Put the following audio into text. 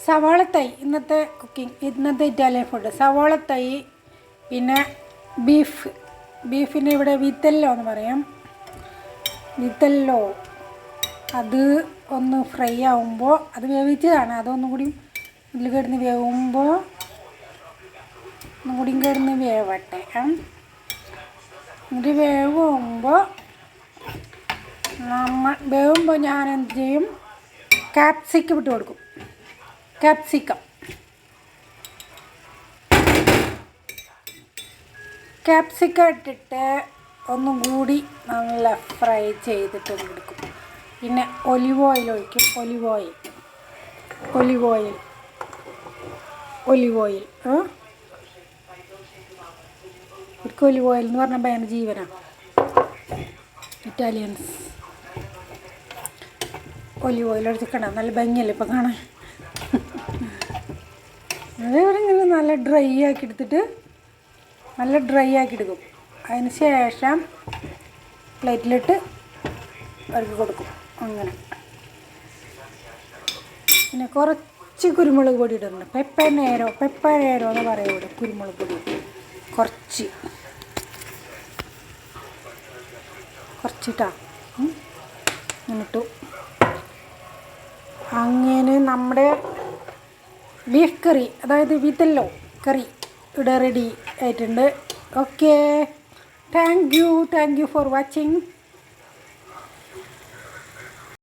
സവാളത്തൈ ഇന്നത്തെ കുക്കിംഗ്, ഇന്നത്തെ Italian food. സവാളത്തൈ, പിന്നെ ബീഫിന് ഇവിടെ വിത്തല്ലോ എന്ന് പറയാം, വിത്തല്ലോ. അത് ഒന്ന് ഫ്രൈ ആവുമ്പോൾ, അത് വേവിച്ചതാണ്, അതൊന്നും കൂടി ഇതിൽ കിടന്ന് വേവുമ്പോൾ ഒന്നും കൂടി കിടന്ന് വേവട്ടെ. ഇത് വേവുമ്പോൾ ഞാൻ എന്ത് ചെയ്യും, ക്യാപ്സിക്കം ഇട്ട് കൊടുക്കും. ക്യാപ്സിക്കം ഇട്ടിട്ട് ഒന്നും കൂടി നല്ല ഫ്രൈ ചെയ്തിട്ട് എടുക്കും. പിന്നെ ഒലിവ് ഓയിൽ ഒഴിക്കും. ഒലിവ് ഓയിൽ എനിക്ക് ഒലിവ് ഓയിൽ എന്ന് പറഞ്ഞാൽ ഭയങ്കര ജീവനാണ്. ഇറ്റാലിയൻസ് ഒലിവ് ഓയിൽ ഒഴിച്ചിക്കണം, നല്ല ഭംഗിയല്ലേ ഇപ്പം കാണാൻ. അതേപോലെ നല്ല ഡ്രൈ ആക്കി എടുത്തിട്ട് അതിന് ശേഷം പ്ലേറ്റിലിട്ട് ഇറക്കി കൊടുക്കും. അങ്ങനെ പിന്നെ കുറച്ച് കുരുമുളക് പൊടി ഇടുന്നുണ്ട്. പെപ്പനേരോ എന്ന് പറയുള്ളൂ. കുരുമുളക് പൊടി കുറച്ചിട്ടാ ഇട്ടു. അങ്ങനെ നമ്മുടെ ബീഫ് കറി, അതായത് വിത്തല്ലോ കറി ഇവിടെ റെഡി ആയിട്ടുണ്ട്. Okay, thank you for watching.